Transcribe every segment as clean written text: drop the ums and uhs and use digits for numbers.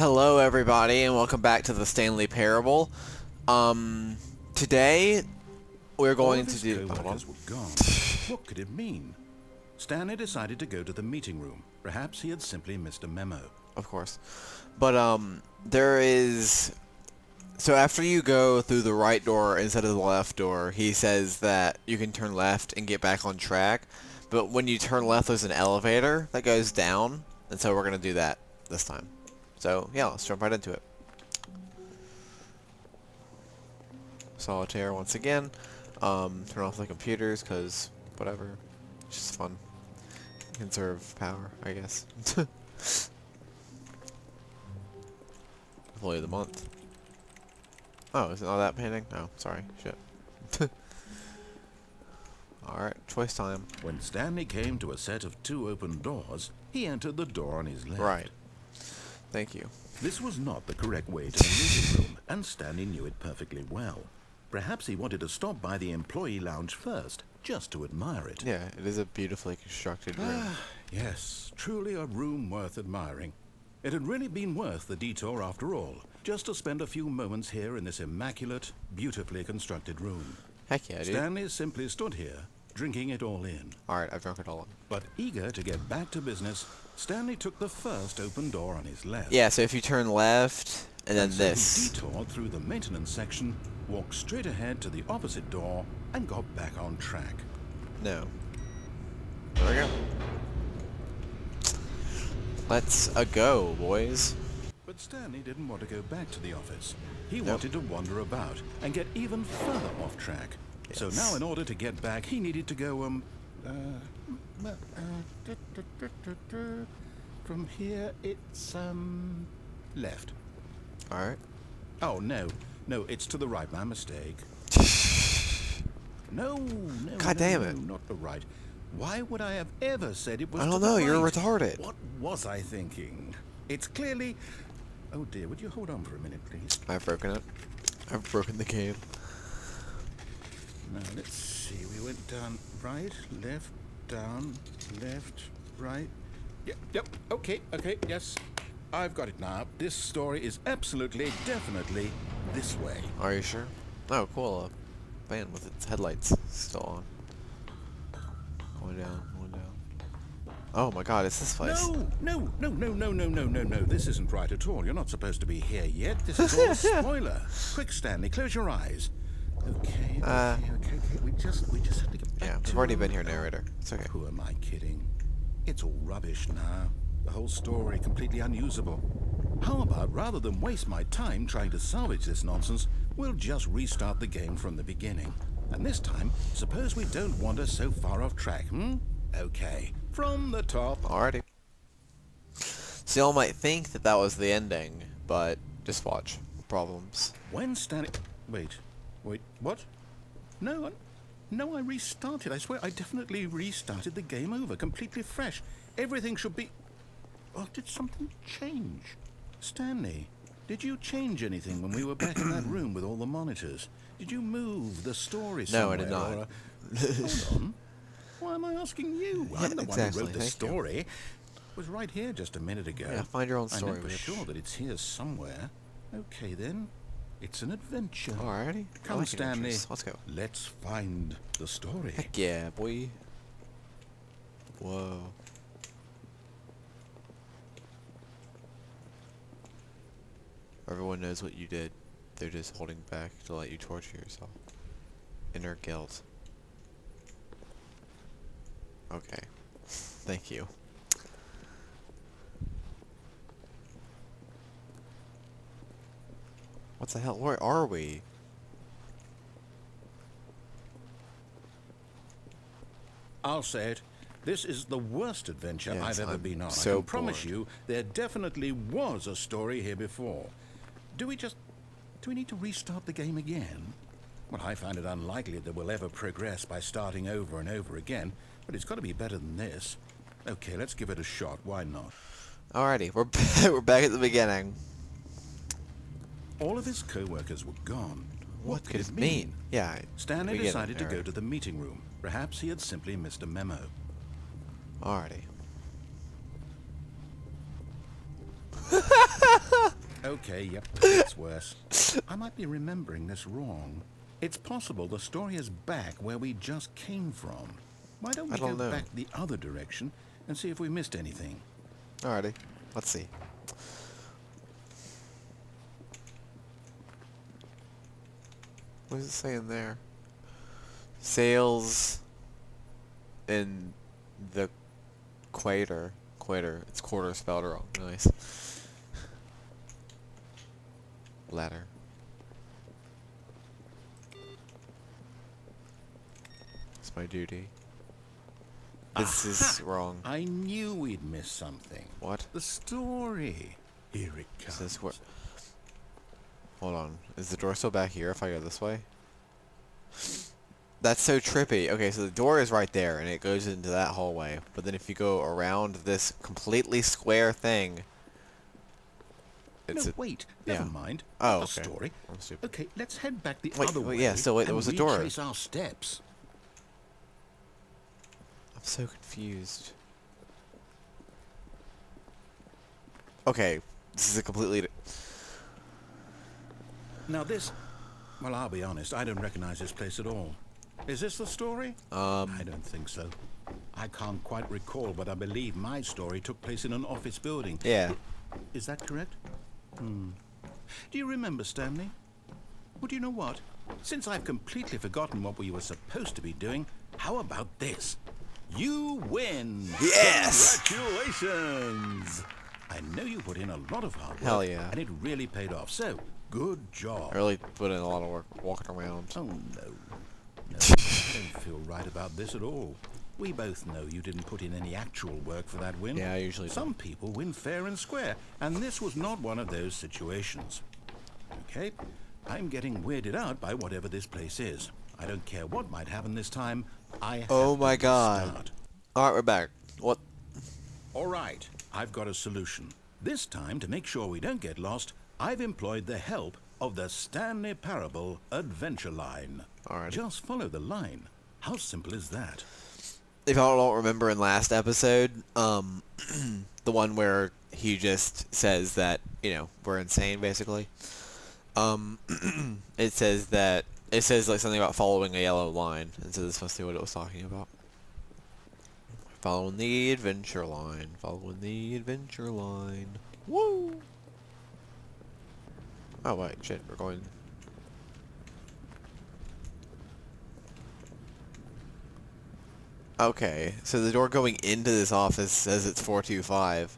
Hello everybody and welcome back to the Stanley Parable. Today we're going to do... co-workers were gone. What could it mean? Stanley decided to go to the meeting room. Perhaps he had simply missed a memo. Of course. But there is... So after you go through the right door instead of the left door, he says that you can turn left and get back on track. But when you turn left, there's an elevator that goes down, and so we're going to do that this time. So, yeah, let's jump right into it. Solitaire once again. Turn off the computers, because whatever. It's just fun. Conserve power, I guess. Employee of the month. Oh, is it not that painting? Oh, sorry. Shit. Alright, choice time. When Stanley came to a set of 2 open doors, he entered the door on his left. Right. Thank you. This was not the correct way to the meeting room, and Stanley knew it perfectly well. Perhaps he wanted to stop by the employee lounge first, just to admire it. Yeah, it is a beautifully constructed room. Yes, truly a room worth admiring. It had really been worth the detour after all, just to spend a few moments here in this immaculate, beautifully constructed room. Heck yeah, dude. Stanley simply stood here, drinking it all in. Alright, I've drunk it all in. But eager to get back to business, Stanley took the first open door on his left. Yeah, so if you turn left, and then So this. he detoured through the maintenance section, walked straight ahead to the opposite door, and got back on track. No. There we go. Let's go, boys. But Stanley didn't want to go back to the office. He wanted to wander about and get even further off track. Yes. So now in order to get back, he needed to go, from here it's, left. Alright. Oh, no, it's to the right, my mistake. No, God damn it. not the right. Why would I have ever said it was I to don't the know, you're right? retarded. What was I thinking? It's clearly... Oh dear, would you hold on for a minute, please? I've broken it. I've broken the game. Now, let's see. We went down, right, left, down, left, right. Yep, okay, yes. I've got it now. This story is absolutely, definitely this way. Are you sure? Oh, cool. A van with its headlights still on. Going down, going down. Oh my god, it's this place. No. This isn't right at all. You're not supposed to be here yet. This is all a spoiler. Quick, Stanley, close your eyes. Okay. We just have to get back Yeah, to... we've already been here, narrator. It's okay. Who am I kidding? It's all rubbish now. The whole story completely unusable. How about, rather than waste my time trying to salvage this nonsense, we'll just restart the game from the beginning. And this time, suppose we don't wander so far off track, Okay, from the top. Alrighty. So y'all might think that was the ending, but just watch. Problems. When Stanley... Wait, what? No, I restarted. I swear, I definitely restarted the game over, completely fresh. Everything should be... Oh, did something change? Stanley, did you change anything when we were back in that room with all the monitors? Did you move the story somewhere? No, I did not. Hold on. Why am I asking you? Yeah, I'm the one who wrote the Thank story. It was right here just a minute ago. Yeah, find your own story. I know for sure that it's here somewhere. Okay, then. It's an adventure. Alrighty. Come, Stanley. Let's go. Let's find the story. Heck yeah, boy. Whoa. Everyone knows what you did. They're just holding back to let you torture yourself. Inner guilt. Okay. Thank you. What the hell? Where are we? I'll say it. This is the worst adventure Yes, I've ever I'm been on. so I can promise bored. you there definitely was a story here before. Do we need to restart the game again? Well, I find it unlikely that we'll ever progress by starting over and over again, but it's got to be better than this. Okay, let's give it a shot. Why not? Alrighty, we're back at the beginning. All of his co-workers were gone. What could it mean? Yeah, Stanley decided to go to the meeting room. Perhaps he had simply missed a memo. Alrighty. Okay, yep, it's worse. I might be remembering this wrong. It's possible the story is back where we just came from. Why don't we go back the other direction and see if we missed anything? Alrighty. Let's see. What is it saying there? Sales in the Equator. It's quarter spelled wrong. Nice. Ladder. It's my duty. This is wrong. I knew we'd miss something. What? The story. Here it comes. Is this where... Hold on. Is the door still back here if I go this way? That's so trippy. Okay, so the door is right there, and it goes into that hallway. But then if you go around this completely square thing... No, wait. Never mind. Oh, The okay. story. I'm stupid. Okay, let's head back the Wait, other way. yeah, so wait, there was a door. And retrace our steps. I'm so confused. Okay, this is a completely... Now this... Well, I'll be honest, I don't recognize this place at all. Is this the story? I don't think so. I can't quite recall, but I believe my story took place in an office building. Yeah. Is that correct? Do you remember, Stanley? Well, do you know what? Since I've completely forgotten what we were supposed to be doing, how about this? You win! Yes! Congratulations! I know you put in a lot of hard work. Hell yeah. And it really paid off, so good job. I really put in a lot of work walking around. Oh, no. No, I don't feel right about this at all. We both know you didn't put in any actual work for that win. Yeah, I usually do. Some people win fair and square, and this was not one of those situations. Okay, I'm getting weirded out by whatever this place is. I don't care what might happen this time. I have Oh my to god. start. Alright, we're back. What? All right, I've got a solution. This time, to make sure we don't get lost, I've employed the help of the Stanley Parable Adventure Line. Alright. Just follow the line. How simple is that? If y'all don't remember in last episode, the one where he just says that, you know, we're insane, basically. It says like something about following a yellow line, and so this must be what it was talking about. Following the adventure line. Following the adventure line. Woo! Oh wait, shit, we're going... Okay, so the door going into this office says it's 425.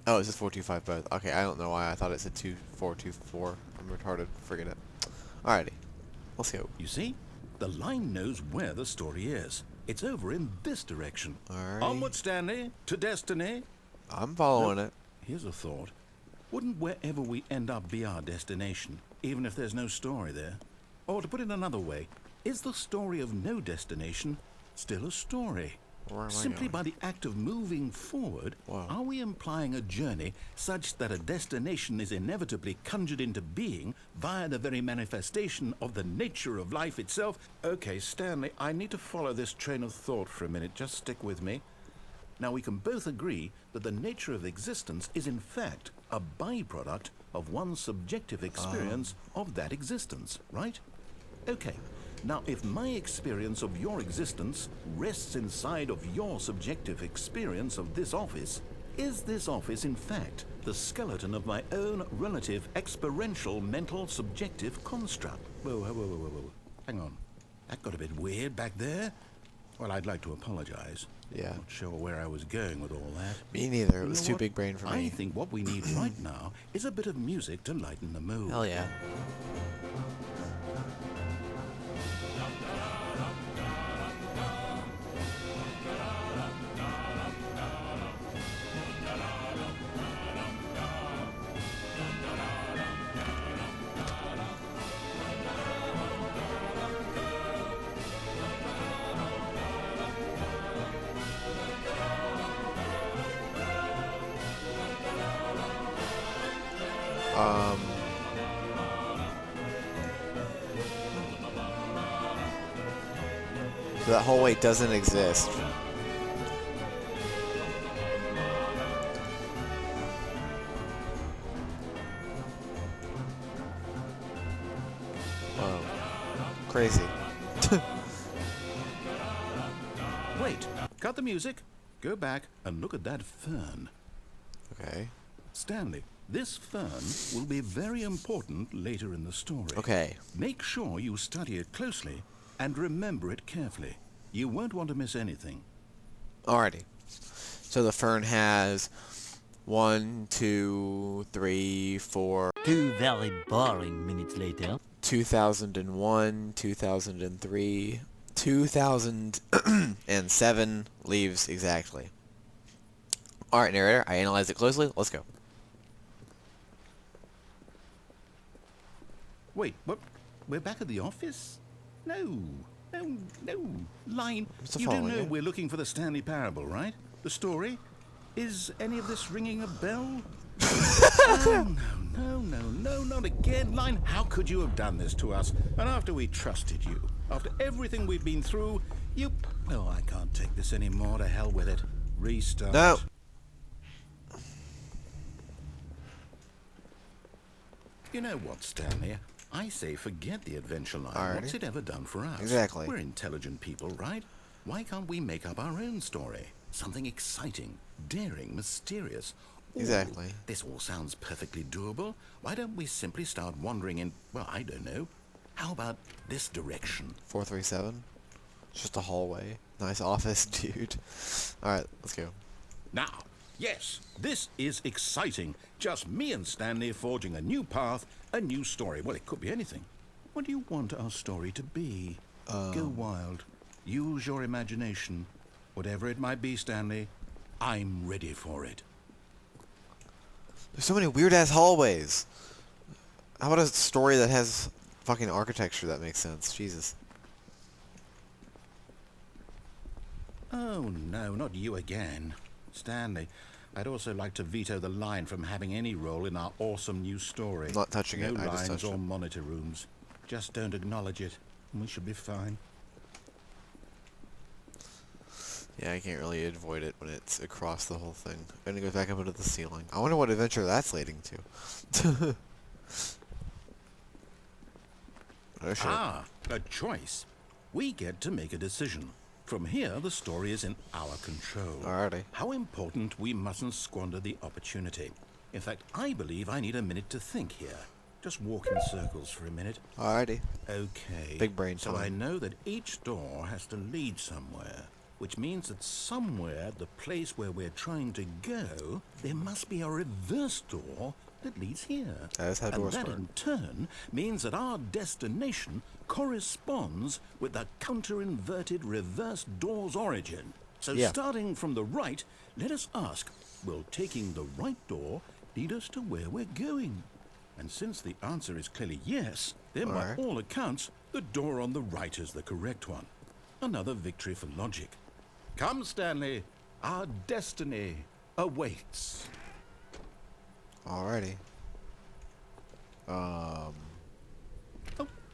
Oh, it says 425 both. Okay, I don't know why I thought it said 2424. I'm retarded. Forget it. Alrighty. Let's go. You see? The line knows where the story is. It's over in this direction. Alright. Onward, Stanley, to destiny. I'm following it. Here's a thought. Wouldn't wherever we end up be our destination, even if there's no story there? Or to put it another way, is the story of no destination still a story? Where am I Simply going? by the act of moving forward, Wow. are we implying a journey such that a destination is inevitably conjured into being via the very manifestation of the nature of life itself? Okay, Stanley, I need to follow this train of thought for a minute. Just stick with me. Now, we can both agree that the nature of existence is in fact a byproduct of one's subjective experience of that existence, right? Okay. Now, if my experience of your existence rests inside of your subjective experience of this office, is this office, in fact, the skeleton of my own relative experiential mental subjective construct? Whoa. Hang on. That got a bit weird back there. Well, I'd like to apologize. Yeah. Not sure where I was going with all that. Me neither. It You was know too what? big brain for I me. think what we need right now is a bit of music to lighten the mood. Hell yeah. So that hallway doesn't exist. Crazy. Wait, cut the music. Go back and look at that fern. Okay. Stanley, this fern will be very important later in the story. Okay. Make sure you study it closely and remember it carefully. You won't want to miss anything. Alrighty. So the fern has 1, 2, 3, 4. 2 very boring minutes later. 2001, 2003, 2007 leaves exactly. Alright, narrator, I analyzed it closely. Let's go. Wait, what? We're back at the office? No. Line, What's the you do following, know yeah? we're looking for the Stanley Parable, right? The story? Is any of this ringing a bell? Oh, no, not again. Line, how could you have done this to us? And after we trusted you, after everything we've been through, you... Oh, I can't take this anymore. To hell with it. Restart. No. You know what, Stanley? I say forget the adventure line. Alrighty. What's it ever done for us? Exactly. We're intelligent people, right? Why can't we make up our own story? Something exciting, daring, mysterious. Ooh, Exactly. This all sounds perfectly doable. Why don't we simply start wandering in, well, I don't know. How about this direction? 437. Just a hallway. Nice office, dude. Alright, let's go. Now, yes, this is exciting. Just me and Stanley forging a new path, a new story. Well, it could be anything. What do you want our story to be? Go wild. Use your imagination. Whatever it might be, Stanley, I'm ready for it. There's so many weird-ass hallways. How about a story that has fucking architecture that makes sense? Jesus. Oh, no, not you again. Stanley, I'd also like to veto the line from having any role in our awesome new story. I'm not touching it, No I just lines touched or it. monitor rooms. Just don't acknowledge it, and we should be fine. Yeah, I can't really avoid it when it's across the whole thing. And it goes back up into the ceiling. I wonder what adventure that's leading to. Oh shit. Ah, a choice. We get to make a decision. From here, the story is in our control. Alrighty. How important we mustn't squander the opportunity. In fact, I believe I need a minute to think here. Just walk in circles for a minute. Alrighty. Okay. Big brain So time. I know that each door has to lead somewhere, which means that somewhere at the place where we're trying to go, there must be a reverse door that leads here. That is how doors and that work. in turn means that our destination corresponds with the counter-inverted reverse door's origin. So Yeah. starting from the right, let us ask, will taking the right door lead us to where we're going? And since the answer is clearly yes, then by Alright. all accounts, the door on the right is the correct one. Another victory for logic. Come, Stanley, our destiny awaits. Alrighty. Oh,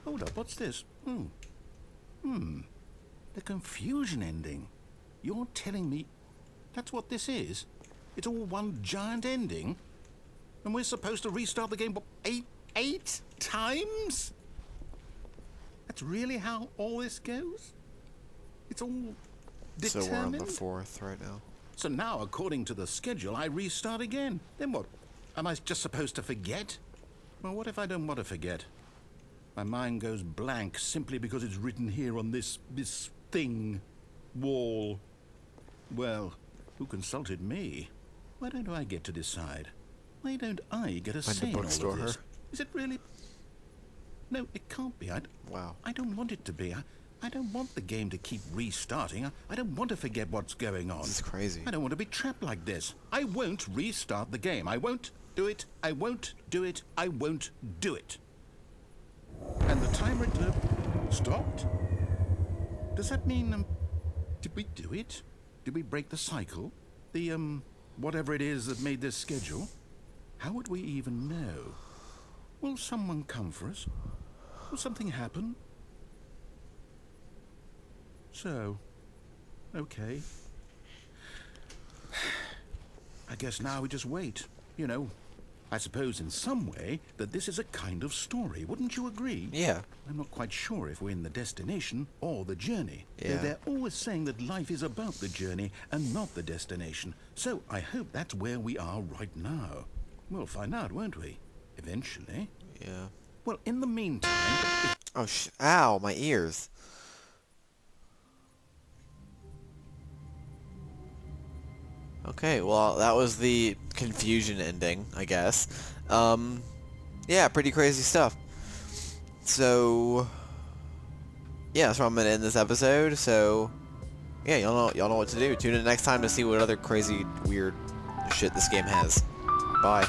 hold up, what's this? The confusion ending. You're telling me that's what this is? It's all one giant ending? And we're supposed to restart the game, what, eight times? That's really how all this goes? It's all So determined? we're on the 4th right now. So now, according to the schedule, I restart again. Then what? Am I just supposed to forget? Well, what if I don't want to forget? My mind goes blank simply because it's written here on this thing, wall. Well, who consulted me? Why don't I get to decide? Why don't I get a Find say the in all bookstore. of this? Is it really? No, it can't be. Wow. I don't want it to be. I don't want the game to keep restarting. I don't want to forget what's going on. This is crazy. I don't want to be trapped like this. I won't restart the game. I won't do it. I won't do it. I won't do it. And the timer stopped? Does that mean, did we do it? Did we break the cycle? The, whatever it is that made this schedule? How would we even know? Will someone come for us? Will something happen? So, okay. I guess now we just wait. You know, I suppose in some way that this is a kind of story. Wouldn't you agree? Yeah. I'm not quite sure if we're in the destination or the journey. Yeah. Though they're always saying that life is about the journey and not the destination. So I hope that's where we are right now. We'll find out, won't we? Eventually. Yeah. Well, in the meantime... Oh, ow, my ears. Okay, well, that was the confusion ending, I guess. Yeah, pretty crazy stuff. So, yeah, that's where I'm gonna end this episode. So, yeah, y'all know what to do. Tune in next time to see what other crazy, weird shit this game has. Bye.